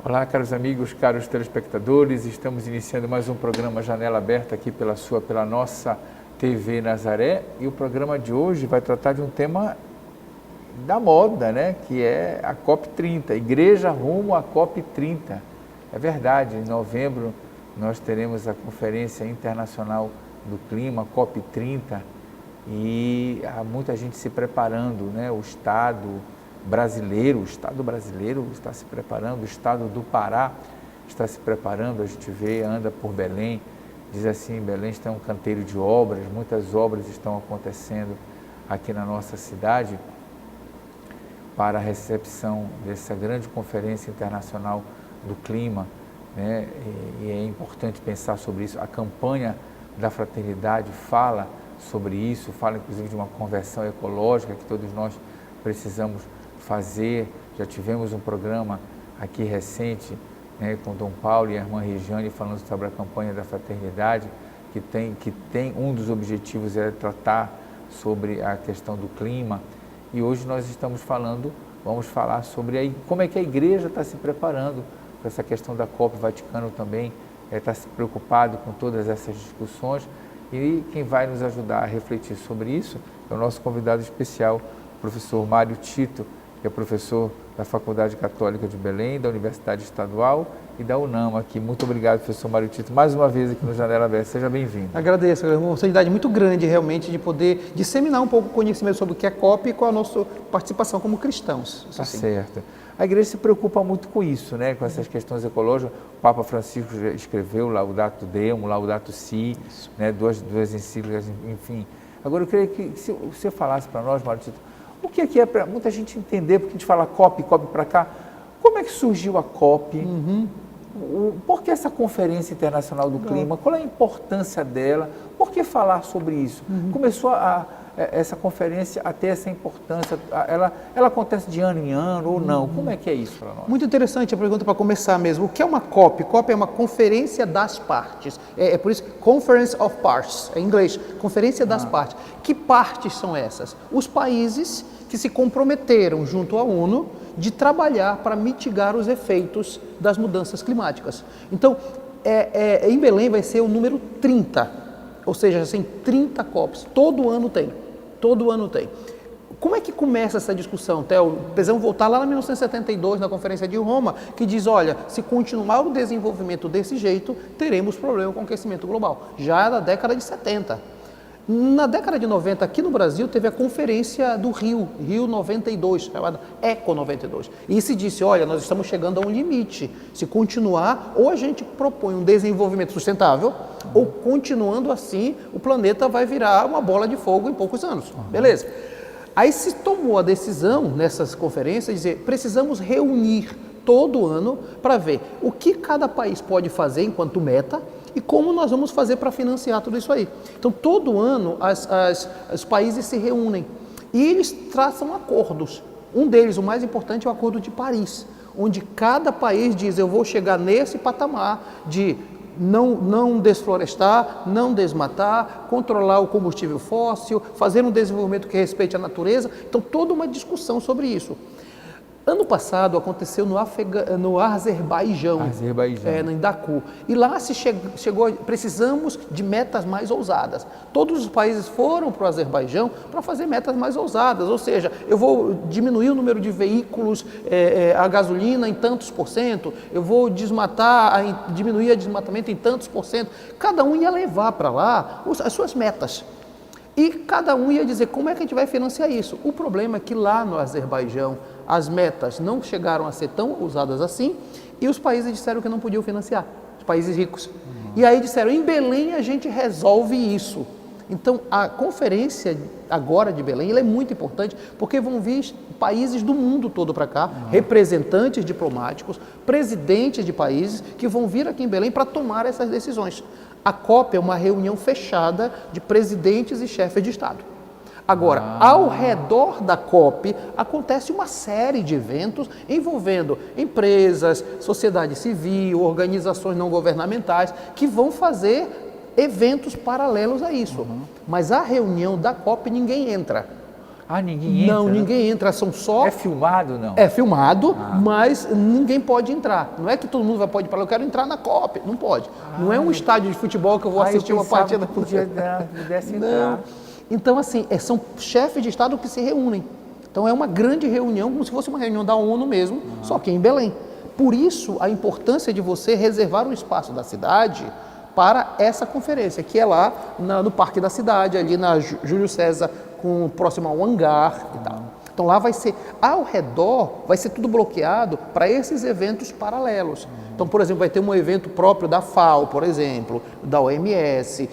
Olá, caros amigos, caros telespectadores, estamos iniciando mais um programa Janela Aberta aqui pela nossa TV Nazaré, e o programa de hoje vai tratar de um tema da moda, né, que é a COP30, Igreja rumo à COP30. É verdade, em novembro nós teremos a Conferência Internacional do Clima, COP30, e há muita gente se preparando, né, o Estado brasileiro está se preparando, o Estado do Pará está se preparando, a gente vê, anda por Belém, diz assim, Belém está um canteiro de obras, muitas obras estão acontecendo aqui na nossa cidade para a recepção dessa grande conferência internacional do clima, né? E é importante pensar sobre isso. A campanha da fraternidade fala sobre isso, fala inclusive de uma conversão ecológica que todos nós precisamos fazer. Já tivemos um programa aqui recente, né, com Dom Paulo e a irmã Regiane falando sobre a campanha da fraternidade, que tem um dos objetivos é tratar sobre a questão do clima, e hoje nós vamos falar sobre como é que a igreja está se preparando para essa questão da COP. O Vaticano também está se preocupado com todas essas discussões, e quem vai nos ajudar a refletir sobre isso é o nosso convidado especial, o professor Mário Tito, que é professor da Faculdade Católica de Belém, da Universidade Estadual e da UNAM aqui. Muito obrigado, professor Mário Tito, mais uma vez aqui no Janela Aberta. Seja bem-vindo. Agradeço, é uma oportunidade muito grande realmente de poder disseminar um pouco o conhecimento sobre o que é COP e qual a nossa participação como cristãos. Tá certo. A igreja se preocupa muito com isso, né? Com essas questões ecológicas. O Papa Francisco escreveu Laudato Deum, Laudato Si, né? duas encíclicas, enfim. Agora eu queria que você falasse para nós, Mário Tito, o que é para muita gente entender, porque a gente fala COP para cá, como é que surgiu a COP? Por que essa Conferência Internacional do Clima? Qual é a importância dela? Por que falar sobre isso? Começou essa conferência a ter essa importância, ela acontece de ano em ano ou não? Como é que é isso para nós? Muito interessante a pergunta para começar mesmo. O que é uma COP? COP é uma conferência das partes. É por isso, Conference of Parts, em inglês, conferência das partes. Que partes são essas? Os países que se comprometeram junto à ONU de trabalhar para mitigar os efeitos das mudanças climáticas. Então, em Belém vai ser o número 30, ou seja, assim, 30 COPs, todo ano tem. Como é que começa essa discussão, Theo? Precisamos voltar lá em 1972, na Conferência de Roma, que diz, olha, se continuar o desenvolvimento desse jeito, teremos problema com o aquecimento global, já na década de 70. Na década de 90, aqui no Brasil, teve a Conferência do Rio 92, chamada ECO 92. E se disse, olha, nós estamos chegando a um limite. Se continuar, ou a gente propõe um desenvolvimento sustentável, ou continuando assim, o planeta vai virar uma bola de fogo em poucos anos. Beleza. Aí se tomou a decisão, nessas conferências, de dizer, precisamos reunir todo ano para ver o que cada país pode fazer enquanto meta, e como nós vamos fazer para financiar tudo isso aí. Então, todo ano, os países se reúnem e eles traçam acordos. Um deles, o mais importante, é o Acordo de Paris, onde cada país diz, eu vou chegar nesse patamar de não desflorestar, não desmatar, controlar o combustível fóssil, fazer um desenvolvimento que respeite a natureza. Então, toda uma discussão sobre isso. Ano passado aconteceu no Azerbaijão, em Baku, e lá se chegou, precisamos de metas mais ousadas. Todos os países foram para o Azerbaijão para fazer metas mais ousadas, ou seja, eu vou diminuir o número de veículos a gasolina em tantos por cento, eu vou diminuir o desmatamento em tantos por cento. Cada um ia levar para lá as suas metas. E cada um ia dizer como é que a gente vai financiar isso. O problema é que lá no Azerbaijão as metas não chegaram a ser tão ousadas assim, e os países disseram que não podiam financiar, os países ricos. E aí disseram, em Belém a gente resolve isso. Então a conferência agora de Belém ela é muito importante, porque vão vir países do mundo todo para cá, representantes diplomáticos, presidentes de países que vão vir aqui em Belém para tomar essas decisões. A COP é uma reunião fechada de presidentes e chefes de Estado. Agora, ao redor da COP, acontece uma série de eventos envolvendo empresas, sociedade civil, organizações não governamentais, que vão fazer eventos paralelos a isso. Mas a reunião da COP ninguém entra. Ah, ninguém entra? Não, ninguém entra, são só... É filmado, não? É filmado, mas ninguém pode entrar. Não é que todo mundo pode falar, eu quero entrar na COP. Não pode. Não é um estádio de futebol que eu vou assistir uma partida. Que pudesse entrar. Então, assim, são chefes de Estado que se reúnem. Então, é uma grande reunião, como se fosse uma reunião da ONU mesmo, só que em Belém. Por isso, a importância de você reservar um espaço da cidade para essa conferência, que é lá no Parque da Cidade, ali na Júlio César, próximo ao hangar e tal. Então lá vai ser, ao redor, vai ser tudo bloqueado para esses eventos paralelos. Então, por exemplo, vai ter um evento próprio da FAO, por exemplo, da OMS,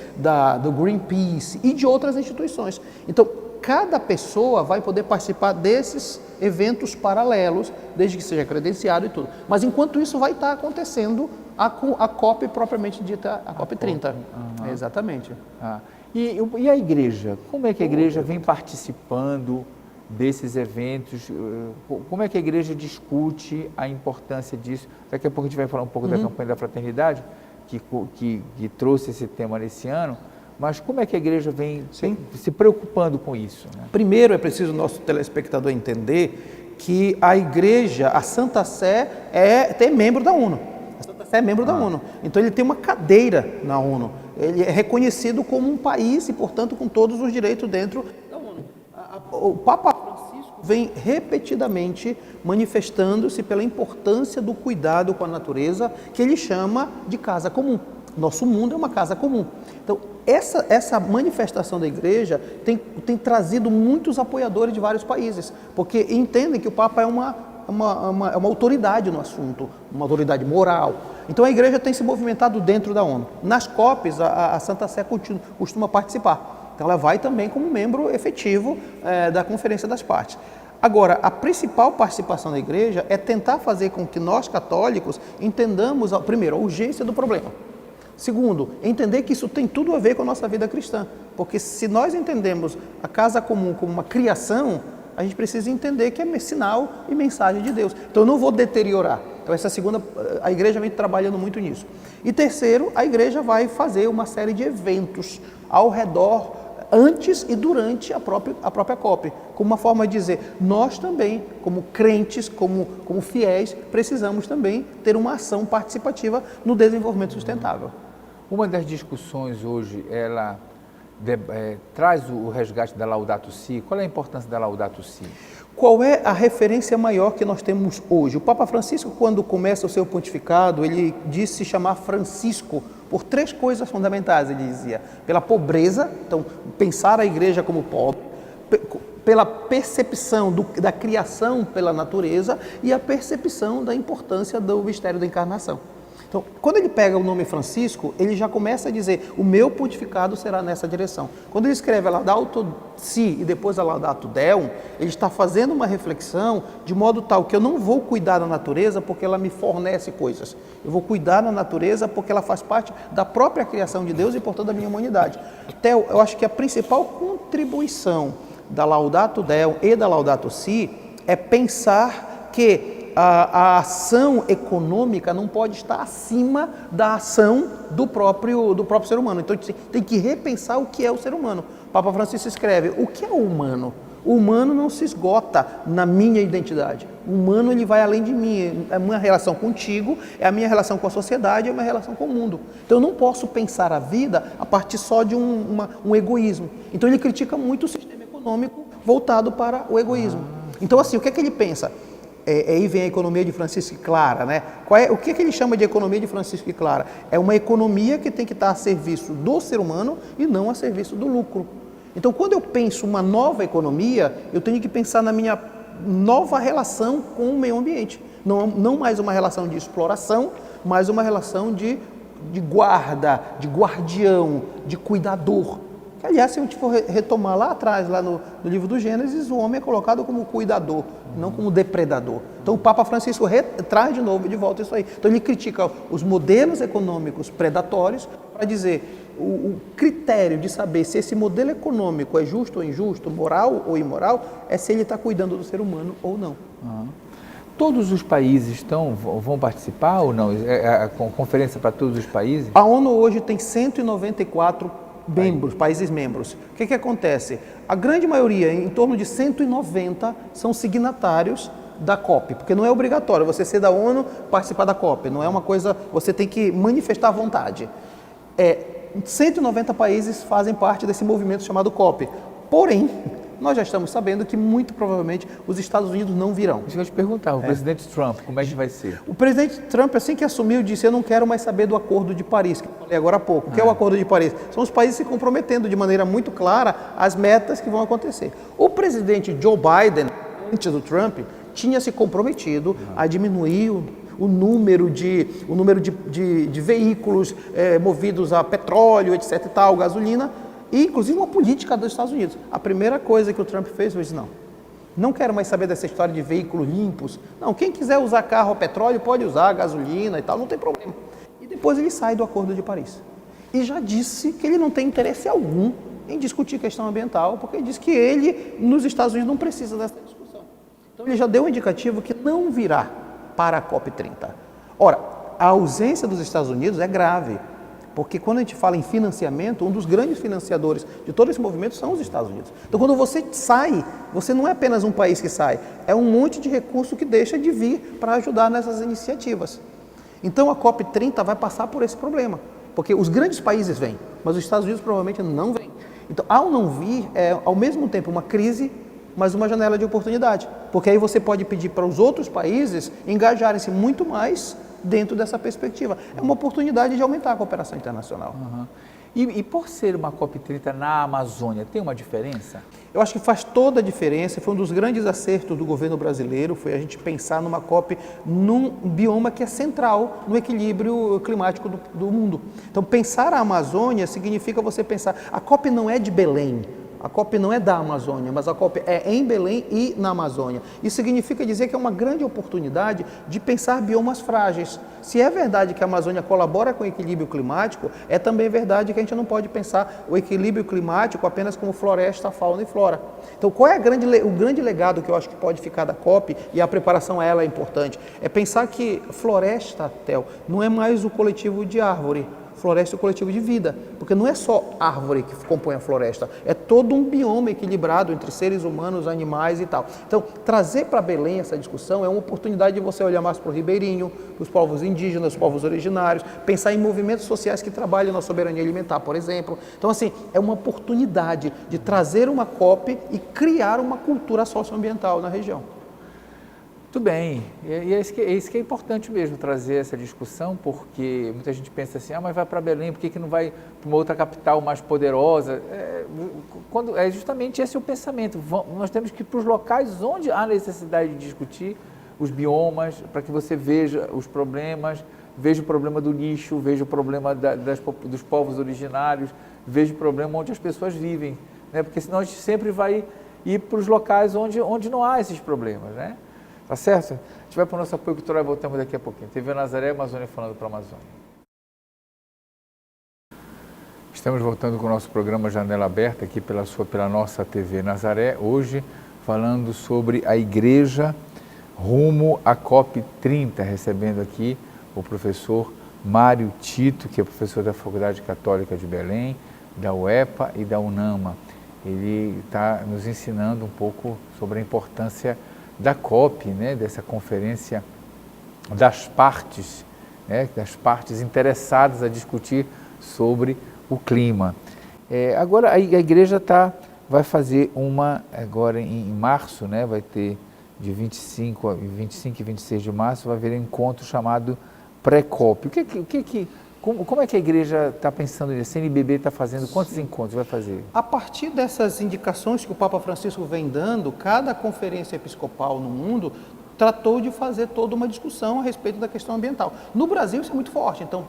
do Greenpeace e de outras instituições. Então, cada pessoa vai poder participar desses eventos paralelos, desde que seja credenciado e tudo. Mas enquanto isso vai estar acontecendo a COP propriamente dita, a COP 30. Exatamente. E a igreja? Como é que a igreja vem participando desses eventos? Como é que a igreja discute a importância disso? Daqui a pouco a gente vai falar um pouco da campanha da fraternidade, que trouxe esse tema nesse ano, mas como é que a igreja vem se preocupando com isso? Né? Primeiro é preciso o nosso telespectador entender que a igreja, a Santa Sé, é membro da ONU. A Santa Sé é membro da ONU. Então ele tem uma cadeira na ONU. Ele é reconhecido como um país e, portanto, com todos os direitos dentro da ONU. O Papa Francisco vem repetidamente manifestando-se pela importância do cuidado com a natureza, que ele chama de casa comum. Nosso mundo é uma casa comum. Então, essa manifestação da igreja tem trazido muitos apoiadores de vários países, porque entendem que o Papa é uma autoridade no assunto, uma autoridade moral. Então a igreja tem se movimentado dentro da ONU. Nas COPs, a Santa Sé costuma participar. Então ela vai também como membro efetivo da Conferência das Partes. Agora, a principal participação da igreja é tentar fazer com que nós católicos entendamos, primeiro, a urgência do problema. Segundo, entender que isso tem tudo a ver com a nossa vida cristã. Porque se nós entendemos a casa comum como uma criação, a gente precisa entender que é sinal e mensagem de Deus. Então eu não vou deteriorar. Então essa segunda, a igreja vem trabalhando muito nisso. E terceiro, a igreja vai fazer uma série de eventos ao redor, antes e durante a própria COP, como uma forma de dizer, nós também, como crentes, como fiéis, precisamos também ter uma ação participativa no desenvolvimento sustentável. Uma das discussões hoje, ela traz o resgate da Laudato Si. Qual é a importância da Laudato Si? Qual é a referência maior que nós temos hoje? O Papa Francisco, quando começa o seu pontificado, ele disse se chamar Francisco por três coisas fundamentais, ele dizia. Pela pobreza, então pensar a igreja como pobre, pela percepção da criação pela natureza e a percepção da importância do mistério da encarnação. Então, quando ele pega o nome Francisco, ele já começa a dizer, o meu pontificado será nessa direção. Quando ele escreve a Laudato Si e depois a Laudato Deum, ele está fazendo uma reflexão de modo tal que eu não vou cuidar da natureza porque ela me fornece coisas. Eu vou cuidar da natureza porque ela faz parte da própria criação de Deus e, portanto, da minha humanidade. Até eu acho que a principal contribuição da Laudato Deum e da Laudato Si é pensar que a ação econômica não pode estar acima da ação do próprio ser humano. Então, tem que repensar o que é o ser humano. O Papa Francisco escreve, o que é o humano? O humano não se esgota na minha identidade. O humano, ele vai além de mim. É a minha relação contigo, é a minha relação com a sociedade, é a minha relação com o mundo. Então, eu não posso pensar a vida a partir só de um egoísmo. Então, ele critica muito o sistema econômico voltado para o egoísmo. Então, assim, o que é que ele pensa? Aí vem a economia de Francisco e Clara, né? O que ele chama de economia de Francisco e Clara? É uma economia que tem que estar a serviço do ser humano e não a serviço do lucro. Então, quando eu penso uma nova economia, eu tenho que pensar na minha nova relação com o meio ambiente. Não mais uma relação de exploração, mas uma relação de guarda, de guardião, de cuidador. Aliás, se a gente for retomar lá atrás, lá no livro do Gênesis, o homem é colocado como cuidador, não como depredador. Então o Papa Francisco traz de volta isso aí. Então ele critica os modelos econômicos predatórios para dizer o critério de saber se esse modelo econômico é justo ou injusto, moral ou imoral, é se ele está cuidando do ser humano ou não. Todos os países vão participar ou não? É a conferência para todos os países? A ONU hoje tem 194 países membros. O que acontece? A grande maioria, em torno de 190, são signatários da COP, porque não é obrigatório você ser da ONU participar da COP, não é uma coisa, você tem que manifestar vontade. 190 países fazem parte desse movimento chamado COP, porém, nós já estamos sabendo que muito provavelmente os Estados Unidos não virão. Isso que eu te perguntar, o presidente Trump, como é que vai ser? O presidente Trump, assim que assumiu, disse: eu não quero mais saber do Acordo de Paris, que eu falei agora há pouco. O que é o Acordo de Paris? São os países se comprometendo de maneira muito clara às metas que vão acontecer. O presidente Joe Biden, antes do Trump, tinha se comprometido a diminuir o número de veículos movidos a petróleo, etc. e tal, gasolina, e inclusive uma política dos Estados Unidos. A primeira coisa que o Trump fez foi: não quero mais saber dessa história de veículos limpos. Não, quem quiser usar carro a petróleo pode usar gasolina e tal, não tem problema. E depois ele sai do Acordo de Paris. E já disse que ele não tem interesse algum em discutir questão ambiental, porque ele diz que ele, nos Estados Unidos, não precisa dessa discussão. Então ele já deu um indicativo que não virá para a COP30. Ora, a ausência dos Estados Unidos é grave, porque quando a gente fala em financiamento, um dos grandes financiadores de todo esse movimento são os Estados Unidos. Então, quando você sai, você não é apenas um país que sai, é um monte de recurso que deixa de vir para ajudar nessas iniciativas. Então, a COP30 vai passar por esse problema, porque os grandes países vêm, mas os Estados Unidos provavelmente não vêm. Então, ao não vir, é ao mesmo tempo uma crise, mas uma janela de oportunidade, porque aí você pode pedir para os outros países engajarem-se muito mais dentro dessa perspectiva. É uma oportunidade de aumentar a cooperação internacional. E por ser uma COP30 na Amazônia, tem uma diferença? Eu acho que faz toda a diferença. Foi um dos grandes acertos do governo brasileiro, foi a gente pensar numa COP num bioma que é central no equilíbrio climático do mundo. Então, pensar a Amazônia significa você pensar... A COP não é de Belém, a COP não é da Amazônia, mas a COP é em Belém e na Amazônia. Isso significa dizer que é uma grande oportunidade de pensar biomas frágeis. Se é verdade que a Amazônia colabora com o equilíbrio climático, é também verdade que a gente não pode pensar o equilíbrio climático apenas como floresta, fauna e flora. Então, qual é o grande legado que eu acho que pode ficar da COP, e a preparação a ela é importante? É pensar que floresta, Theo, não é mais o coletivo de árvore. Floresta é o coletivo de vida, porque não é só árvore que compõe a floresta, é todo um bioma equilibrado entre seres humanos, animais e tal. Então, trazer para Belém essa discussão é uma oportunidade de você olhar mais para o ribeirinho, para os povos indígenas, os povos originários, pensar em movimentos sociais que trabalham na soberania alimentar, por exemplo. Então, assim, é uma oportunidade de trazer uma COP e criar uma cultura socioambiental na região. Muito bem, e é isso que é importante mesmo, trazer essa discussão, porque muita gente pensa assim, mas vai para Belém, por que não vai para uma outra capital mais poderosa? É justamente esse o pensamento, nós temos que ir para os locais onde há necessidade de discutir os biomas, para que você veja os problemas, veja o problema do lixo, veja o problema dos povos originários, veja o problema onde as pessoas vivem, né? Porque senão a gente sempre vai ir para os locais onde não há esses problemas, né? Tá certo? A gente vai para o nosso apoio cultural e voltamos daqui a pouquinho. TV Nazaré, Amazônia falando para a Amazônia. Estamos voltando com o nosso programa Janela Aberta aqui pela nossa TV Nazaré, hoje falando sobre a igreja rumo à COP30, recebendo aqui o professor Mário Tito, que é professor da Faculdade Católica de Belém, da UEPA e da UNAMA. Ele está nos ensinando um pouco sobre a importância da COP, né, dessa conferência das partes, né, das partes interessadas a discutir sobre o clima. Agora a igreja vai fazer agora em março, né, vai ter de 25 e 26 de março, vai haver um encontro chamado pré-COP. Como é que a igreja está pensando nisso? A CNBB está fazendo, quantos encontros vai fazer? A partir dessas indicações que o Papa Francisco vem dando, cada conferência episcopal no mundo tratou de fazer toda uma discussão a respeito da questão ambiental. No Brasil isso é muito forte, então,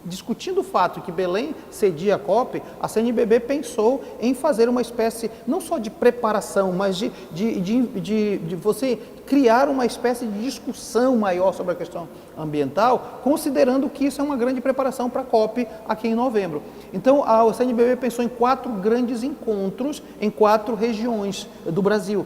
discutindo o fato que Belém cedia a COP, a CNBB pensou em fazer uma espécie, não só de preparação, mas de você criar uma espécie de discussão maior sobre a questão ambiental, considerando que isso é uma grande preparação para a COP aqui em novembro. Então, a CNBB pensou em 4 grandes encontros em 4 regiões do Brasil.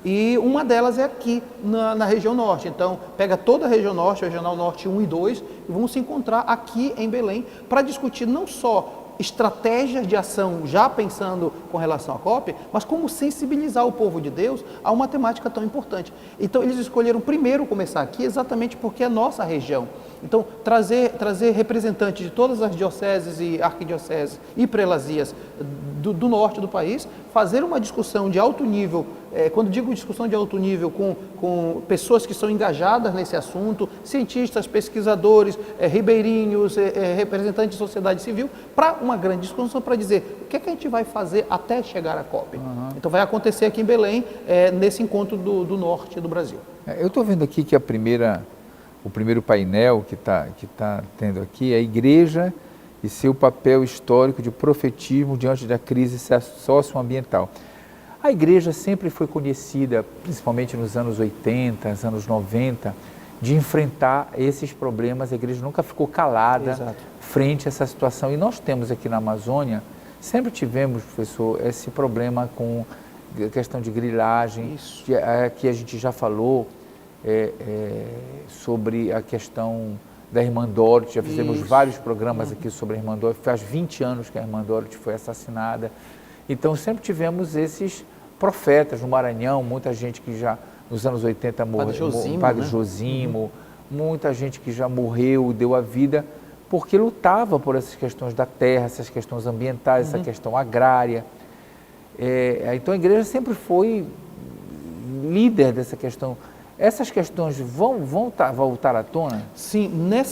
E uma delas é aqui na região norte. Então, pega toda a região norte, a regional norte 1 e 2, e vão se encontrar aqui em Belém para discutir não só estratégias de ação já pensando com relação à COP, mas como sensibilizar o povo de Deus a uma temática tão importante. Então eles escolheram primeiro começar aqui exatamente porque é nossa região. Então trazer representantes de todas as dioceses e arquidioceses e prelazias do norte do país, fazer uma discussão de alto nível, quando digo discussão de alto nível, com pessoas que são engajadas nesse assunto, cientistas, pesquisadores, ribeirinhos, representantes de sociedade civil, para uma grande discussão para dizer o que é que a gente vai fazer até chegar à COP. Então vai acontecer aqui em Belém, nesse encontro do norte do Brasil. Eu estou vendo aqui que o primeiro painel que tá tendo aqui é a igreja e seu papel histórico de profetismo diante da crise socioambiental. A igreja sempre foi conhecida, principalmente nos anos 80, nos anos 90, de enfrentar esses problemas. A igreja nunca ficou calada Exato. frente a essa situação. E nós temos aqui na Amazônia, sempre tivemos, professor, esse problema com a questão de grilagem, que a gente já falou, sobre a questão da Irmã Dorothy. Já fizemos vários programas aqui sobre a Irmã Dorothy. Faz 20 anos que a Irmã Dorothy foi assassinada. Então sempre tivemos esses profetas no Maranhão, muita gente que já nos anos 80 morreu, Padre Josimo, muita gente que já morreu, deu a vida, porque lutava por essas questões da terra, essas questões ambientais, essa questão agrária. Então a igreja sempre foi líder dessa questão. Essas questões vão voltar à tona? Sim,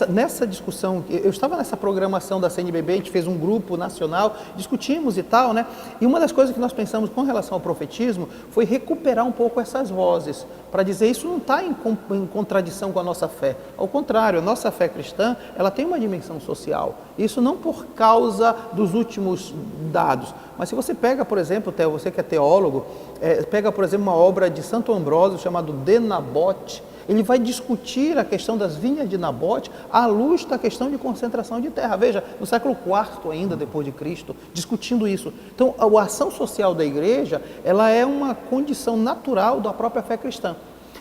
nessa discussão, eu estava nessa programação da CNBB, a gente fez um grupo nacional, discutimos e tal, né? E uma das coisas que nós pensamos com relação ao profetismo foi recuperar um pouco essas vozes, para dizer isso não está em contradição com a nossa fé. Ao contrário, a nossa fé cristã, ela tem uma dimensão social. Isso não por causa dos últimos dados, mas se você pega, por exemplo, Theo, você que é teólogo, pega, por exemplo, uma obra de Santo Ambrósio chamado De Nabote, ele vai discutir a questão das vinhas de Nabote à luz da questão de concentração de terra. Veja, no século IV ainda, depois de Cristo, discutindo isso. Então, a ação social da igreja, ela é uma condição natural da própria fé cristã.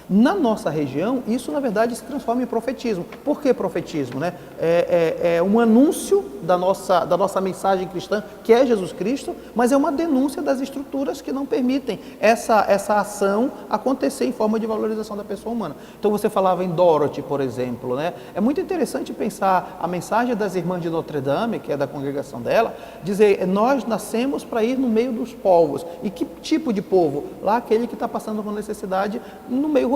Na nossa região, isso na verdade se transforma em profetismo. Por que profetismo? Né? É um anúncio da nossa mensagem cristã, que é Jesus Cristo, mas é uma denúncia das estruturas que não permitem essa ação acontecer em forma de valorização da pessoa humana. Então você falava em Dorothy, por exemplo, né? É muito interessante pensar a mensagem das Irmãs de Notre Dame, que é da congregação dela, dizer, nós nascemos para ir no meio dos povos. E que tipo de povo? Lá aquele que está passando por necessidade no meio rural.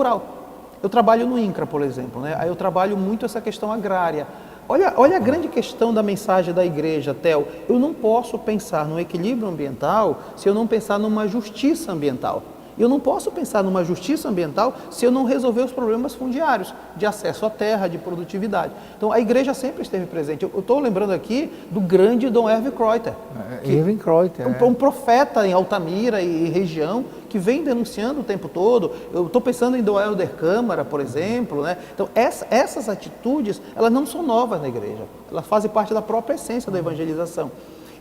Eu trabalho no INCRA, por exemplo, né? Aí eu trabalho muito essa questão agrária. Olha a grande questão da mensagem da igreja, Theo. Eu não posso pensar no equilíbrio ambiental se eu não pensar numa justiça ambiental. Eu não posso pensar numa justiça ambiental se eu não resolver os problemas fundiários, de acesso à terra, de produtividade. Então, a igreja sempre esteve presente. Eu estou lembrando aqui do grande Dom Herve Kreuter. Herve Kreuter. Um profeta em Altamira e região, que vem denunciando o tempo todo. Eu estou pensando em Dom Helder Câmara, por exemplo, né? Então, essas atitudes, elas não são novas na igreja. Elas fazem parte da própria essência da evangelização.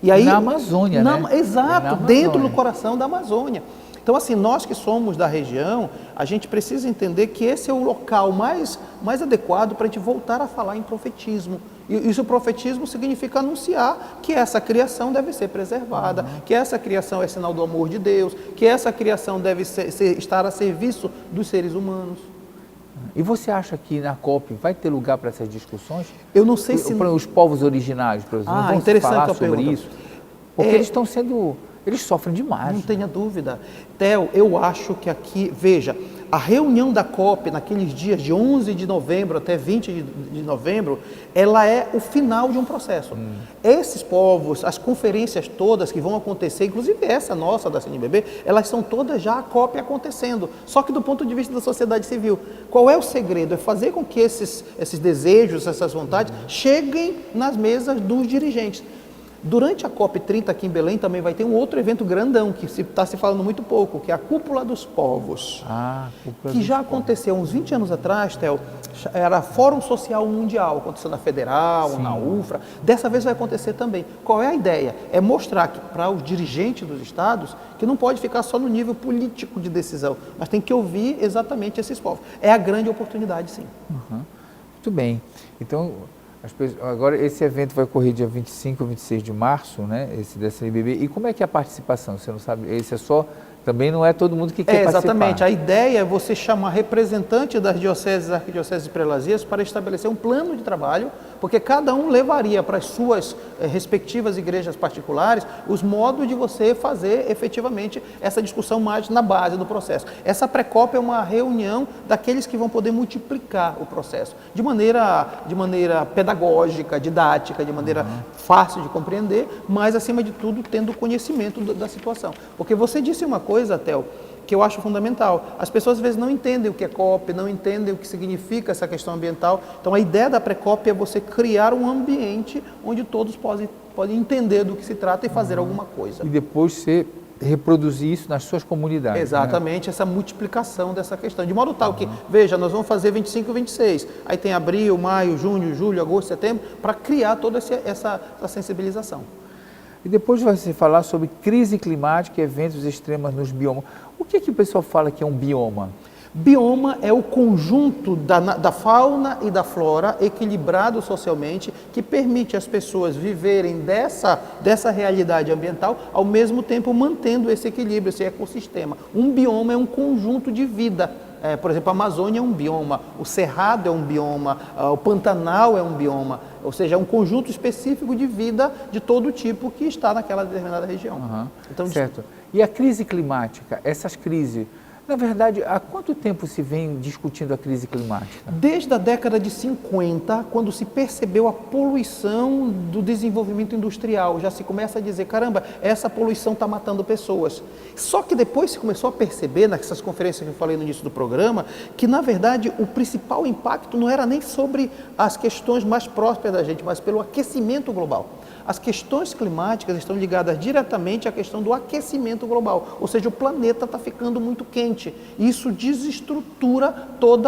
E aí, na Amazônia, né? Exato, dentro do coração da Amazônia. Então, assim, nós que somos da região, a gente precisa entender que esse é o local mais adequado para a gente voltar a falar em profetismo. E o profetismo significa anunciar que essa criação deve ser preservada, que essa criação é sinal do amor de Deus, que essa criação deve estar a serviço dos seres humanos. E você acha que na COP vai ter lugar para essas discussões? Eu não sei se... Os povos originários, por exemplo, não vão falar sobre isso? Porque eles estão sendo... Eles sofrem demais. Não tenha dúvida. Theo, eu acho que aqui, veja, a reunião da COP naqueles dias de 11 de novembro até 20 de novembro, ela é o final de um processo. Esses povos, as conferências todas que vão acontecer, inclusive essa nossa da CNBB, elas são todas já a COP acontecendo, só que do ponto de vista da sociedade civil. Qual é o segredo? É fazer com que esses desejos, essas vontades, cheguem nas mesas dos dirigentes. Durante a COP30 aqui em Belém também vai ter um outro evento grandão, que está se falando muito pouco, que é a Cúpula dos Povos. Que já aconteceu uns 20 anos atrás, Theo, era Fórum Social Mundial, aconteceu na Federal, na UFRA. Dessa vez vai acontecer também. Qual é a ideia? É mostrar que para os dirigentes dos estados, que não pode ficar só no nível político de decisão, mas tem que ouvir exatamente esses povos. É a grande oportunidade, sim. Muito bem. Então, Agora, esse evento vai ocorrer dia 25 e 26 de março, né? Esse da CNBB. E como é que é a participação? Você não sabe? Esse é só... Também não é todo mundo que quer participar. Exatamente. A ideia é você chamar representantes das dioceses, arquidioceses e prelazias para estabelecer um plano de trabalho, porque cada um levaria para as suas respectivas igrejas particulares os modos de você fazer efetivamente essa discussão mais na base do processo. Essa pré-COP é uma reunião daqueles que vão poder multiplicar o processo de maneira pedagógica, didática, de maneira fácil de compreender, mas acima de tudo tendo conhecimento da situação. Porque você disse uma coisa, Theo, que eu acho fundamental. As pessoas às vezes não entendem o que é COP, não entendem o que significa essa questão ambiental. Então a ideia da pré-COP é você criar um ambiente onde todos podem entender do que se trata e fazer alguma coisa. E depois você reproduzir isso nas suas comunidades. Exatamente, né? Essa multiplicação dessa questão. De modo tal que, veja, nós vamos fazer 25 e 26. Aí tem abril, maio, junho, julho, agosto, setembro, para criar toda essa sensibilização. E depois vai se falar sobre crise climática e eventos extremos nos biomas. O que o pessoal fala que é um bioma? Bioma é o conjunto da fauna e da flora equilibrado socialmente que permite às pessoas viverem dessa realidade ambiental, ao mesmo tempo mantendo esse equilíbrio, esse ecossistema. Um bioma é um conjunto de vida. Por exemplo, a Amazônia é um bioma, o Cerrado é um bioma, o Pantanal é um bioma, ou seja, é um conjunto específico de vida de todo tipo que está naquela determinada região. Então, certo. E a crise climática, essas crises, na verdade, há quanto tempo se vem discutindo a crise climática? Desde a década de 50, quando se percebeu a poluição do desenvolvimento industrial, já se começa a dizer, caramba, essa poluição está matando pessoas. Só que depois se começou a perceber, nessas conferências que eu falei no início do programa, que na verdade o principal impacto não era nem sobre as questões mais próximas da gente, mas pelo aquecimento global. As questões climáticas estão ligadas diretamente à questão do aquecimento global, ou seja, o planeta está ficando muito quente. E isso desestrutura todo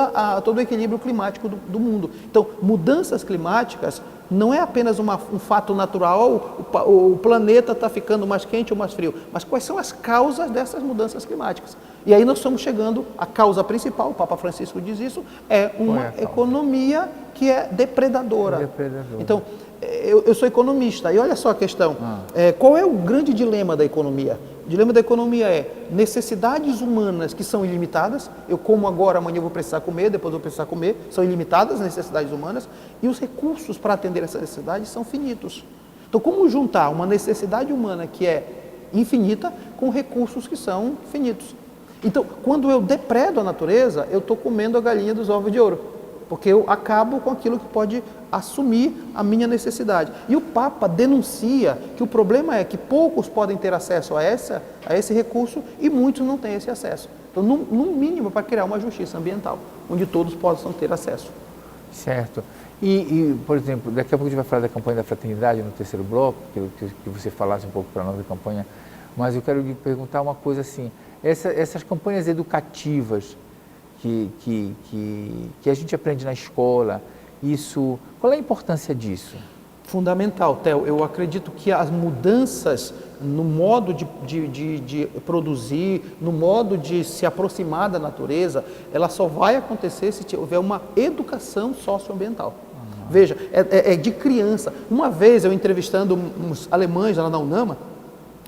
o equilíbrio climático do mundo. Então, mudanças climáticas não é apenas um fato natural, o planeta está ficando mais quente ou mais frio, mas quais são as causas dessas mudanças climáticas? E aí nós estamos chegando à causa principal, o Papa Francisco diz isso, é uma economia que é depredadora. Então, eu sou economista, e olha só a questão, qual é o grande dilema da economia? O dilema da economia é necessidades humanas que são ilimitadas, eu como agora, amanhã eu vou precisar comer, depois eu vou precisar comer, são ilimitadas as necessidades humanas, e os recursos para atender essas necessidades são finitos. Então, como juntar uma necessidade humana que é infinita com recursos que são finitos? Então, quando eu depredo a natureza, eu estou comendo a galinha dos ovos de ouro, porque eu acabo com aquilo que pode assumir a minha necessidade. E o Papa denuncia que o problema é que poucos podem ter acesso a esse recurso e muitos não têm esse acesso. Então, no mínimo, para criar uma justiça ambiental, onde todos possam ter acesso. Certo. Por exemplo, daqui a pouco a gente vai falar da campanha da fraternidade no terceiro bloco, que você falasse um pouco para nós da campanha, mas eu quero lhe perguntar uma coisa assim, essas campanhas educativas que a gente aprende na escola, qual é a importância disso? Fundamental, Theo. Eu acredito que as mudanças no modo de produzir, no modo de se aproximar da natureza, ela só vai acontecer se houver uma educação socioambiental. Veja, é de criança. Uma vez eu entrevistando uns alemães lá na UNAMA,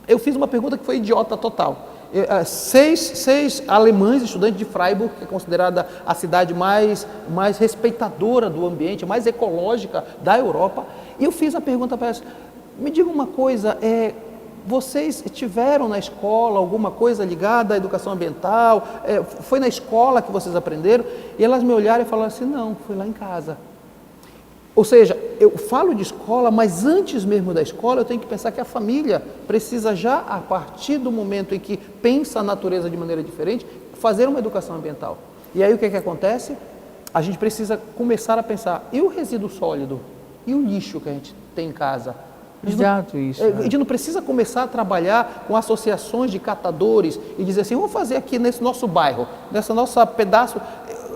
eu fiz uma pergunta que foi idiota total. Seis alemães, estudantes de Freiburg, que é considerada a cidade mais respeitadora do ambiente, mais ecológica da Europa, e eu fiz a pergunta para elas, me diga uma coisa, vocês tiveram na escola alguma coisa ligada à educação ambiental? Foi na escola que vocês aprenderam? E elas me olharam e falaram assim, não, foi lá em casa. Ou seja, eu falo de escola, mas antes mesmo da escola eu tenho que pensar que a família precisa já, a partir do momento em que pensa a natureza de maneira diferente, fazer uma educação ambiental. E aí o que acontece? A gente precisa começar a pensar, e o resíduo sólido? E o lixo que a gente tem em casa? Exato, isso. A gente não precisa começar a trabalhar com associações de catadores e dizer assim, vamos fazer aqui nesse nosso bairro, nessa nossa pedaço,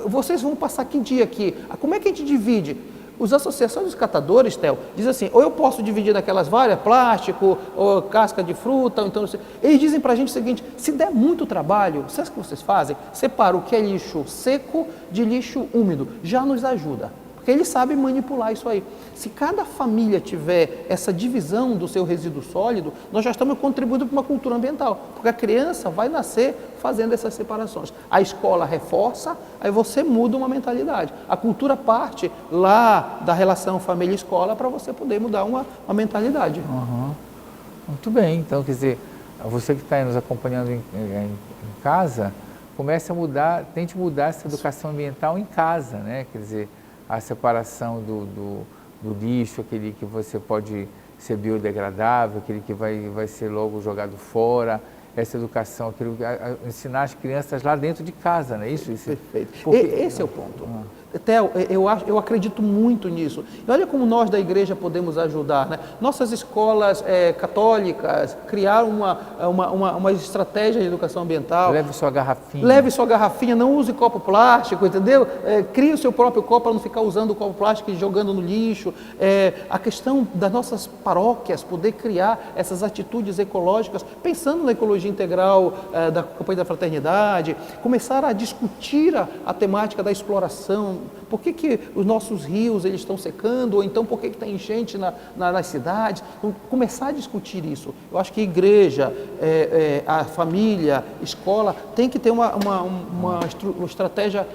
vocês vão passar que dia aqui? Como é que a gente divide? As associações dos catadores, Theo, dizem assim, ou eu posso dividir naquelas várias, plástico, ou casca de fruta, ou então... Eles dizem para a gente o seguinte, se der muito trabalho, sabe o que vocês fazem? Separa o que é lixo seco de lixo úmido, já nos ajuda. porque ele sabe manipular isso aí. Se cada família tiver essa divisão do seu resíduo sólido, nós já estamos contribuindo para uma cultura ambiental, porque a criança vai nascer fazendo essas separações. A escola reforça, aí você muda uma mentalidade. A cultura parte lá da relação família-escola para você poder mudar uma mentalidade. Uhum. Muito bem, então quer dizer, você que está nos acompanhando em casa, comece a mudar, tente mudar essa educação ambiental em casa, né? Quer dizer, a separação do lixo, aquele que você pode ser biodegradável, aquele que vai ser logo jogado fora, essa educação, ensinar as crianças lá dentro de casa, não é isso? Perfeito. Porque... Esse é o ponto. Theo, eu acredito muito nisso. E olha como nós da igreja podemos ajudar, né? Nossas escolas católicas criaram uma estratégia de educação ambiental. Leve sua garrafinha. Leve sua garrafinha, não use copo plástico, entendeu? Crie o seu próprio copo para não ficar usando o copo plástico e jogando no lixo. A questão das nossas paróquias, poder criar essas atitudes ecológicas, pensando na ecologia integral da campanha da fraternidade, começar a discutir a temática da exploração. Por que os nossos rios eles estão secando, ou então por que está enchente nas cidades? Então, começar a discutir isso. Eu acho que igreja, a família, escola, tem que ter uma estratégia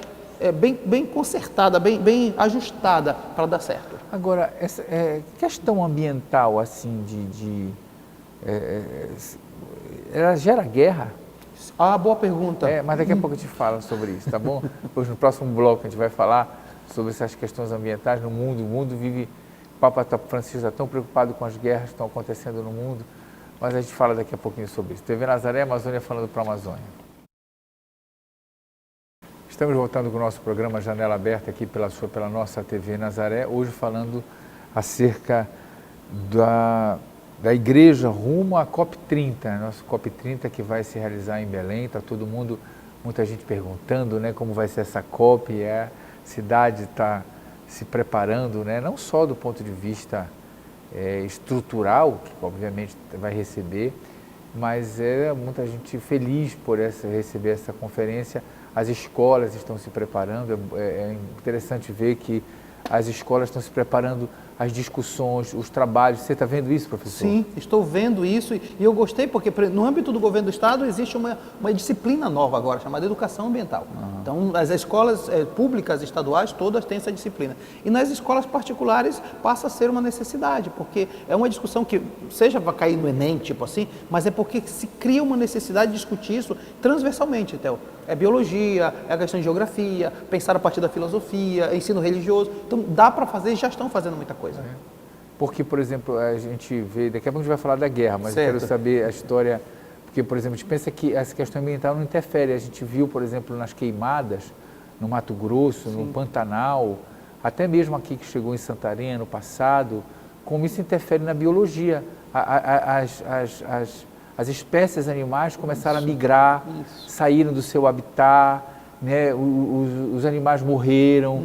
bem concertada, bem ajustada para dar certo. Agora, essa questão ambiental, assim, ela gera guerra? Ah, boa pergunta. Mas daqui a pouco eu te falo sobre isso, tá bom? Depois no próximo bloco a gente vai falar sobre essas questões ambientais no mundo. O mundo vive... O Papa Francisco está tão preocupado com as guerras que estão acontecendo no mundo, mas a gente fala daqui a pouquinho sobre isso. TV Nazaré, Amazônia falando para a Amazônia. Estamos voltando com o nosso programa Janela Aberta aqui pela nossa TV Nazaré, hoje falando acerca da igreja rumo à COP30, nosso COP30 que vai se realizar em Belém. Está todo mundo, muita gente perguntando, né, como vai ser essa COP, a cidade está se preparando, né, não só do ponto de vista estrutural, que obviamente vai receber, mas muita gente feliz por receber essa conferência. As escolas estão se preparando, é interessante ver que as escolas estão se preparando, as discussões, os trabalhos. Você está vendo isso, professor? Sim, estou vendo isso e eu gostei porque no âmbito do governo do Estado existe uma disciplina nova agora, chamada Educação Ambiental. Então, as escolas públicas estaduais todas têm essa disciplina. E nas escolas particulares passa a ser uma necessidade, porque é uma discussão que, seja vai cair no Enem, tipo assim, mas é porque se cria uma necessidade de discutir isso transversalmente, Theo. É biologia, é a questão de geografia, pensar a partir da filosofia, ensino religioso. Então, dá para fazer e já estão fazendo muita coisa. Porque, por exemplo, a gente vê, daqui a pouco a gente vai falar da guerra, mas certo. Eu quero saber a história, porque, por exemplo, a gente pensa que essa questão ambiental não interfere. A gente viu, por exemplo, nas queimadas, no Mato Grosso, sim, no Pantanal, até mesmo aqui que chegou em Santarém no passado, como isso interfere na biologia. As espécies animais começaram a migrar, saíram do seu habitat, né? Os animais morreram.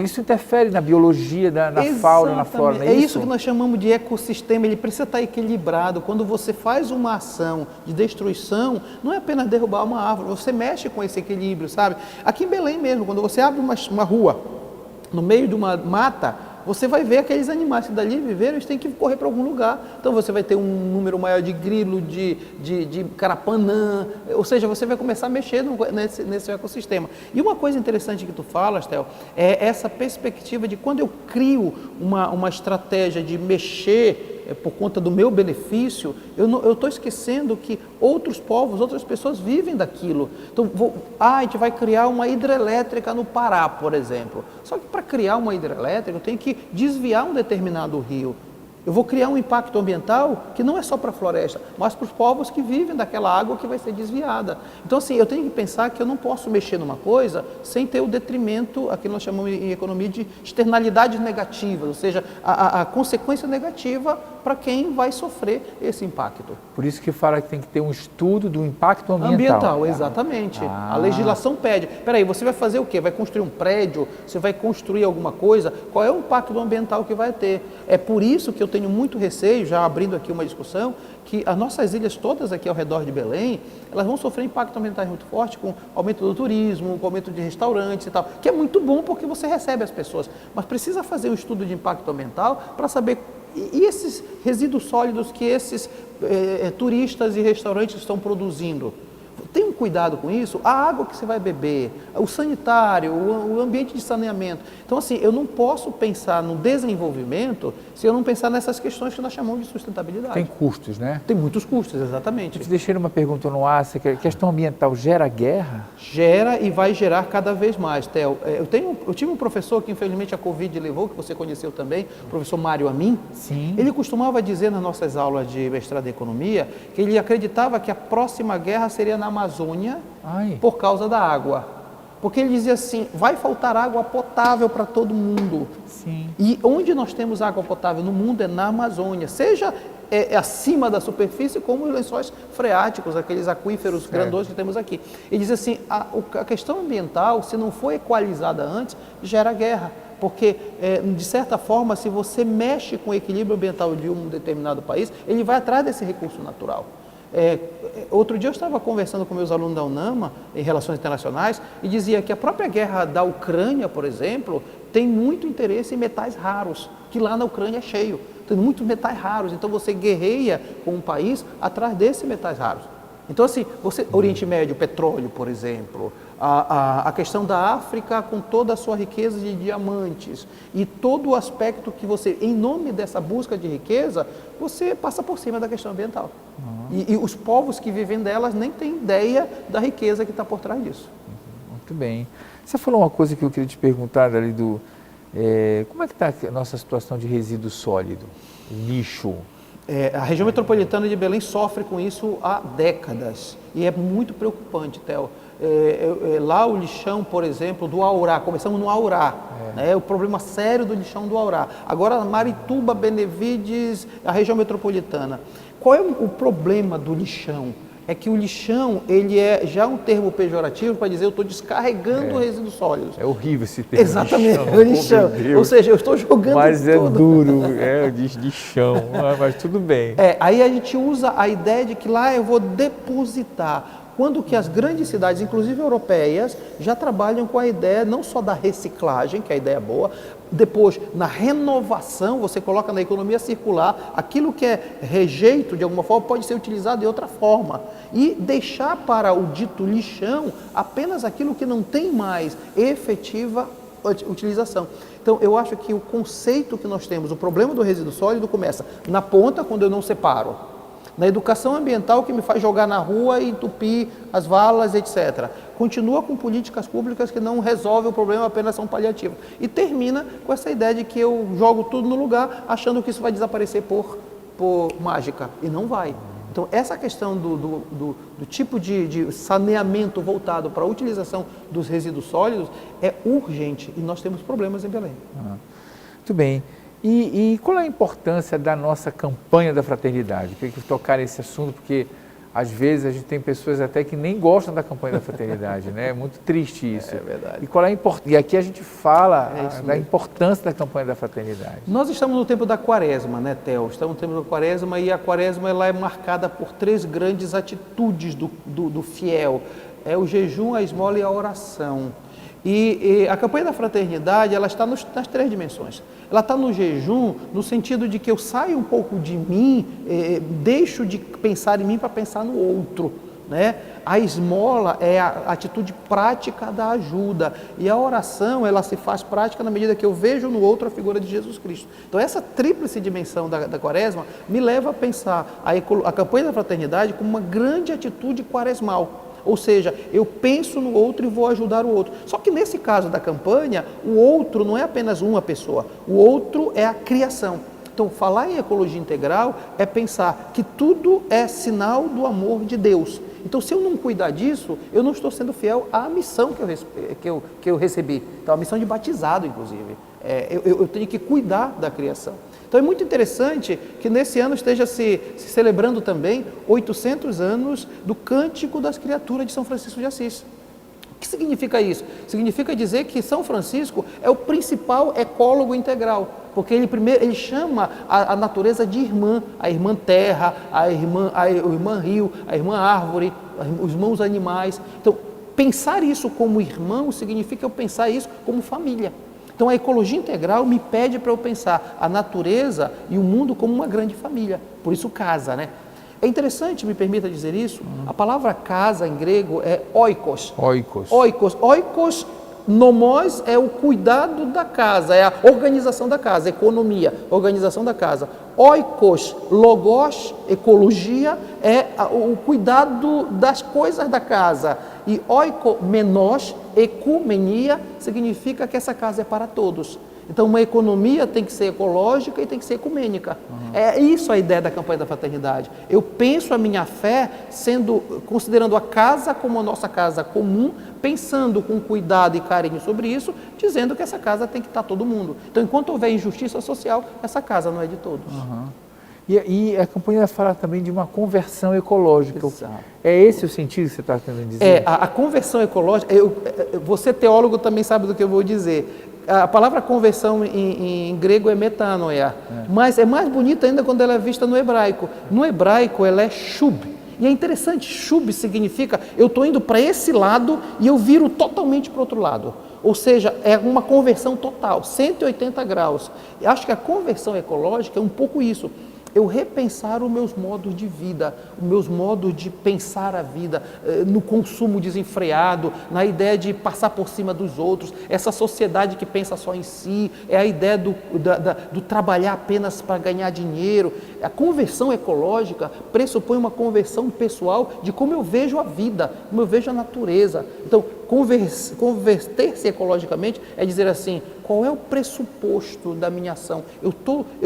Isso interfere na biologia, na fauna, na flora, não é isso? Isso que nós chamamos de ecossistema, ele precisa estar equilibrado. Quando você faz uma ação de destruição, não é apenas derrubar uma árvore, você mexe com esse equilíbrio, sabe? Aqui em Belém mesmo, quando você abre uma rua, no meio de uma mata, você vai ver aqueles animais que dali viveram, eles têm que correr para algum lugar. Então você vai ter um número maior de grilo, de carapanã, ou seja, você vai começar a mexer nesse ecossistema. E uma coisa interessante que tu falas, Theo, é essa perspectiva de quando eu crio uma estratégia de mexer por conta do meu benefício, eu estou esquecendo que outros povos, outras pessoas vivem daquilo. Então, a gente vai criar uma hidrelétrica no Pará, por exemplo. Só que para criar uma hidrelétrica, eu tenho que desviar um determinado rio. Eu vou criar um impacto ambiental que não é só para a floresta, mas para os povos que vivem daquela água que vai ser desviada. Então, assim, eu tenho que pensar que eu não posso mexer numa coisa sem ter o detrimento, aquilo que nós chamamos em economia de externalidades negativas, ou seja, a consequência negativa para quem vai sofrer esse impacto. Por isso que fala que tem que ter um estudo do impacto ambiental. Exatamente. A legislação pede. Peraí, você vai fazer o quê? Vai construir um prédio? Você vai construir alguma coisa? Qual é o impacto ambiental que vai ter? É por isso que eu tenho muito receio, já abrindo aqui uma discussão, que as nossas ilhas todas aqui ao redor de Belém, elas vão sofrer impacto ambiental muito forte com aumento do turismo, com aumento de restaurantes e tal, que é muito bom porque você recebe as pessoas, mas precisa fazer um estudo de impacto ambiental para saber e esses resíduos sólidos que esses turistas e restaurantes estão produzindo. Tenha um cuidado com isso, a água que você vai beber, o sanitário, o ambiente de saneamento. Então, assim, eu não posso pensar no desenvolvimento se eu não pensar nessas questões que nós chamamos de sustentabilidade. Tem custos, né? Tem muitos custos, exatamente. Eu te deixei uma pergunta no ar, a questão ambiental gera guerra? Gera e vai gerar cada vez mais, Theo. Eu tive um professor que infelizmente a Covid levou, que você conheceu também, o professor Mário Amin. Sim. Ele costumava dizer nas nossas aulas de mestrado em economia que ele acreditava que a próxima guerra seria na Amazônia por causa da água. Porque ele dizia assim, vai faltar água potável para todo mundo. Sim. E onde nós temos água potável no mundo é na Amazônia, seja acima da superfície, como os lençóis freáticos, aqueles aquíferos grandões que temos aqui. Ele diz assim, a questão ambiental, se não for equalizada antes, gera guerra. Porque, de certa forma, se você mexe com o equilíbrio ambiental de um determinado país, ele vai atrás desse recurso natural. Outro dia eu estava conversando com meus alunos da UNAMA, em Relações Internacionais, e dizia que a própria guerra da Ucrânia, por exemplo, tem muito interesse em metais raros, que lá na Ucrânia é cheio. Tem muitos metais raros, então você guerreia com um país atrás desses metais raros. Então, assim, Oriente Médio, petróleo, por exemplo, a questão da África com toda a sua riqueza de diamantes e todo o aspecto que você, em nome dessa busca de riqueza, você passa por cima da questão ambiental. E os povos que vivem delas nem têm ideia da riqueza que está por trás disso. Muito bem. Você falou uma coisa que eu queria te perguntar ali como é que está a nossa situação de resíduo sólido, lixo? A região metropolitana de Belém sofre com isso há décadas e é muito preocupante, Theo. Lá o lixão, por exemplo, do Aurá, começamos no Aurá, o problema sério do lixão do Aurá. Agora Marituba, Benevides, a região metropolitana. Qual é o problema do lixão? É que o lixão, ele é já um termo pejorativo para dizer eu estou descarregando resíduos sólidos. É horrível esse termo. Exatamente, lixão. Ou seja, eu estou jogando mas tudo. É duro, de chão, mas tudo bem. Aí a gente usa a ideia de que lá eu vou depositar. Quando que as grandes cidades, inclusive europeias, já trabalham com a ideia não só da reciclagem, que é a ideia boa, depois na renovação, você coloca na economia circular, aquilo que é rejeito de alguma forma pode ser utilizado de outra forma e deixar para o dito lixão apenas aquilo que não tem mais efetiva utilização. Então eu acho que o conceito que nós temos, o problema do resíduo sólido começa na ponta, quando eu não separo. Na educação ambiental que me faz jogar na rua e entupir as valas, etc. Continua com políticas públicas que não resolvem o problema, apenas são paliativas. E termina com essa ideia de que eu jogo tudo no lugar, achando que isso vai desaparecer por mágica. E não vai. Então, essa questão do tipo de saneamento voltado para a utilização dos resíduos sólidos é urgente e nós temos problemas em Belém. Muito bem. E qual é a importância da nossa campanha da fraternidade? Queria tocar nesse assunto, porque às vezes a gente tem pessoas até que nem gostam da campanha da fraternidade, né? É muito triste isso. É verdade. E qual é a importância? E aqui a gente fala da importância da campanha da fraternidade. Nós estamos no tempo da quaresma, né, Theo? Estamos no tempo da quaresma e a quaresma ela é marcada por 3 grandes atitudes do fiel. É o jejum, a esmola e a oração. E a campanha da fraternidade, ela está nas 3 dimensões. Ela está no jejum, no sentido de que eu saio um pouco de mim, deixo de pensar em mim para pensar no outro. Né? A esmola é a atitude prática da ajuda. E a oração, ela se faz prática na medida que eu vejo no outro a figura de Jesus Cristo. Então, essa tríplice dimensão da quaresma me leva a pensar a campanha da fraternidade como uma grande atitude quaresmal. Ou seja, eu penso no outro e vou ajudar o outro. Só que nesse caso da campanha, o outro não é apenas uma pessoa, o outro é a criação. Então, falar em ecologia integral é pensar que tudo é sinal do amor de Deus. Então, se eu não cuidar disso, eu não estou sendo fiel à missão que eu recebi. Então, a missão de batizado, inclusive. Eu tenho que cuidar da criação. Então é muito interessante que nesse ano esteja se celebrando também 800 anos do Cântico das Criaturas de São Francisco de Assis. O que significa isso? Significa dizer que São Francisco é o principal ecólogo integral. porque ele chama a natureza de irmã, a irmã terra, o irmã rio, a irmã árvore, os irmãos animais. Então, pensar isso como irmão significa eu pensar isso como família. Então, a ecologia integral me pede para eu pensar a natureza e o mundo como uma grande família, por isso casa, né? É interessante, me permita dizer isso, a palavra casa em grego é oikos. Oikos, nomos é o cuidado da casa, é a organização da casa, economia, organização da casa. Oikos, logos, ecologia, é o cuidado das coisas da casa. E oikomenos, ecumenia, significa que essa casa é para todos. Então, uma economia tem que ser ecológica e tem que ser ecumênica. É isso a ideia da campanha da fraternidade. Eu penso a minha fé considerando a casa como a nossa casa comum, pensando com cuidado e carinho sobre isso, dizendo que essa casa tem que estar todo mundo. Então, enquanto houver injustiça social, essa casa não é de todos. E a campanha fala também de uma conversão ecológica. Exato. É esse o sentido que você está querendo dizer? A conversão ecológica, você teólogo também sabe do que eu vou dizer. A palavra conversão em grego é metanoia, mas é mais bonita ainda quando ela é vista no hebraico. No hebraico ela é shub. E é interessante, shub significa eu estou indo para esse lado e eu viro totalmente para o outro lado. Ou seja, é uma conversão total, 180 graus. Eu acho que a conversão ecológica é um pouco isso. Eu repensar os meus modos de vida, os meus modos de pensar a vida, no consumo desenfreado, na ideia de passar por cima dos outros, essa sociedade que pensa só em si, é a ideia do trabalhar apenas para ganhar dinheiro. A conversão ecológica pressupõe uma conversão pessoal de como eu vejo a vida, como eu vejo a natureza. Então, converter-se ecologicamente é dizer assim, qual é o pressuposto da minha ação? Eu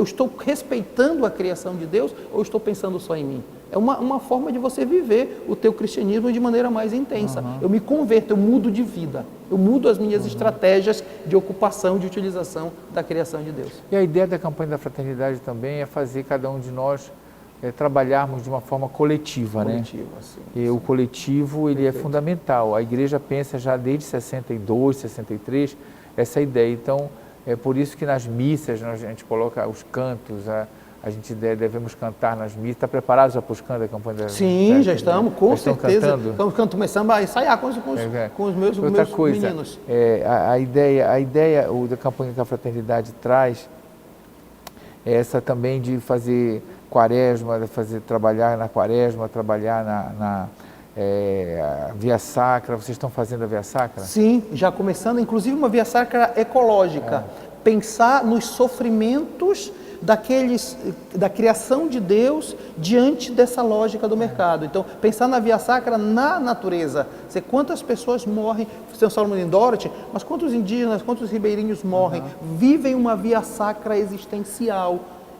estou respeitando a criação de Deus ou estou pensando só em mim? É uma forma de você viver o teu cristianismo de maneira mais intensa. Eu me converto, eu mudo de vida. Eu mudo as minhas estratégias de ocupação, de utilização da criação de Deus. E a ideia da campanha da fraternidade também é fazer cada um de nós trabalharmos de uma forma coletiva, né? Sim. E o coletivo, ele é fundamental. A igreja pensa já desde 62, 63, essa ideia. Então, é por isso que nas missas a gente coloca os cantos, a gente devemos cantar nas missas. Está preparado já para os cantos da campanha da Sim, já estamos, com certeza. Estamos começando a ensaiar com os meus meninos. A ideia da campanha que a fraternidade traz é essa também de fazer quaresma, trabalhar na quaresma, trabalhar na via sacra. Vocês estão fazendo a via sacra? Sim, já começando, inclusive uma via sacra ecológica. Pensar nos sofrimentos da criação de Deus diante dessa lógica do mercado. Então, pensar na via sacra na natureza. Quantas pessoas morrem, São Salomão em Dorothy, mas quantos indígenas, quantos ribeirinhos morrem, vivem uma via sacra existencial.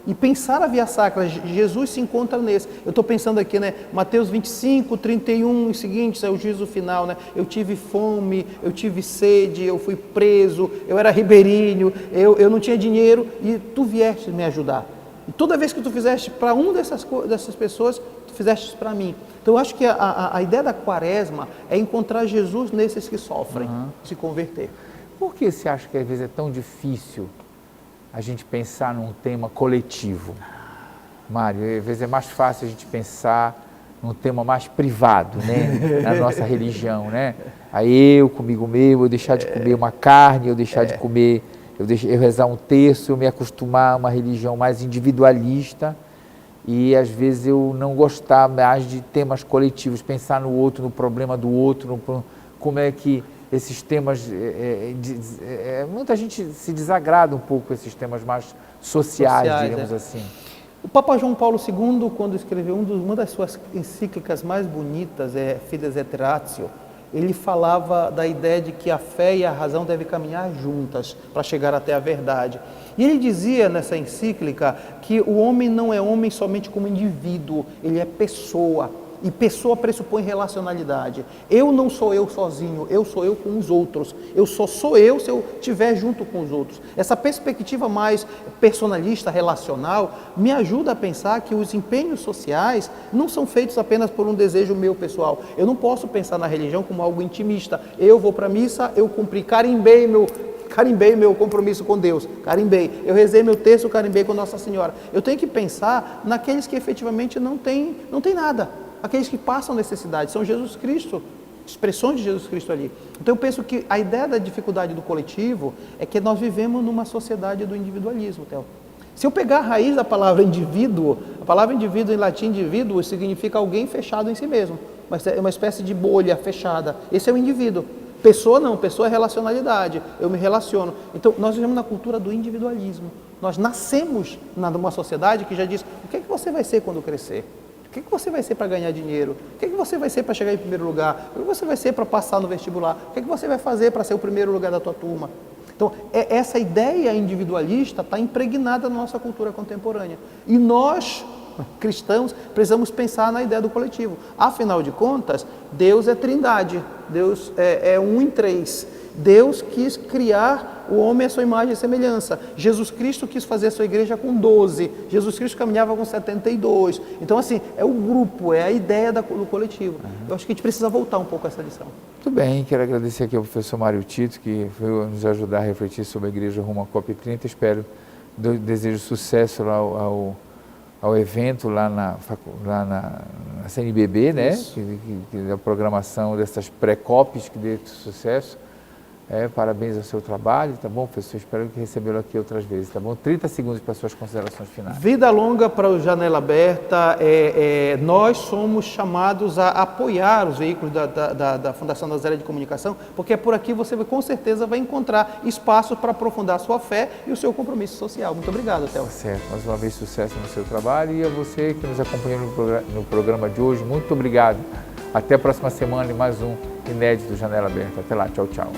E pensar a via sacra, Jesus se encontra nesse. Eu estou pensando aqui, né? Mateus 25, 31 e seguintes, é o juízo final, né? Eu tive fome, eu tive sede, eu fui preso, eu era ribeirinho, eu não tinha dinheiro e tu vieste me ajudar. E toda vez que tu fizeste para dessas pessoas, tu fizeste para mim. Então eu acho que a ideia da quaresma é encontrar Jesus nesses que sofrem, se converter. Por que você acha que às vezes é tão difícil a gente pensar num tema coletivo? Mário, às vezes é mais fácil a gente pensar num tema mais privado, né? Na nossa religião, né? Aí eu, comigo mesmo, eu deixar de comer uma carne, eu deixar de comer, eu rezar um terço, eu me acostumar a uma religião mais individualista e às vezes eu não gostar mais de temas coletivos, pensar no outro, no problema do outro, como é que esses temas, muita gente se desagrada um pouco com esses temas mais sociais, digamos assim. O Papa João Paulo II, quando escreveu uma das suas encíclicas mais bonitas, Fides et Ratio, ele falava da ideia de que a fé e a razão devem caminhar juntas para chegar até a verdade. E ele dizia nessa encíclica que o homem não é homem somente como indivíduo, ele é pessoa. E pessoa pressupõe relacionalidade. Eu não sou eu sozinho, eu sou eu com os outros. Eu só sou eu se eu estiver junto com os outros. Essa perspectiva mais personalista, relacional, me ajuda a pensar que os empenhos sociais não são feitos apenas por um desejo meu pessoal. Eu não posso pensar na religião como algo intimista. Eu vou para a missa, eu cumpri, carimbei carimbei meu compromisso com Deus, carimbei. Eu rezei meu texto, carimbei com Nossa Senhora. Eu tenho que pensar naqueles que efetivamente não tem nada, aqueles que passam necessidade, são Jesus Cristo, expressões de Jesus Cristo ali. Então eu penso que a ideia da dificuldade do coletivo é que nós vivemos numa sociedade do individualismo, Theo. Se eu pegar a raiz da palavra indivíduo, a palavra indivíduo em latim, indivíduo, significa alguém fechado em si mesmo, mas é uma espécie de bolha fechada. Esse é o indivíduo. Pessoa não, pessoa é relacionalidade, eu me relaciono. Então nós vivemos na cultura do individualismo. Nós nascemos numa sociedade que já diz, o que é que você vai ser quando crescer? O que é que você vai ser para ganhar dinheiro? O que é que você vai ser para chegar em primeiro lugar? O que você vai ser para passar no vestibular? O que é que você vai fazer para ser o primeiro lugar da tua turma? Então, essa ideia individualista está impregnada na nossa cultura contemporânea. E nós, cristãos, precisamos pensar na ideia do coletivo. Afinal de contas, Deus é trindade, Deus é um em três. Deus quis criar o homem à sua imagem e semelhança. Jesus Cristo quis fazer a sua igreja com 12. Jesus Cristo caminhava com 72. Então, assim, é o grupo, é a ideia do coletivo. Eu acho que a gente precisa voltar um pouco a essa lição. Muito bem, quero agradecer aqui ao professor Mário Tito, que veio nos ajudar a refletir sobre a Igreja Rumo à COP30. Espero, desejo sucesso lá ao evento lá na CNBB, né? Que a programação dessas pré-COPs que dê sucesso. Parabéns ao seu trabalho, tá bom, professor? Espero que recebê-lo aqui outras vezes, tá bom? 30 segundos para suas considerações finais. Vida longa para o Janela Aberta. Nós somos chamados a apoiar os veículos da Fundação Nazaré de Comunicação, porque por aqui você com certeza vai encontrar espaço para aprofundar a sua fé e o seu compromisso social. Muito obrigado, Theo. Certo, mais uma vez sucesso no seu trabalho e a você que nos acompanhou no programa de hoje, muito obrigado. Até a próxima semana e mais um inédito Janela Aberta. Até lá, tchau, tchau.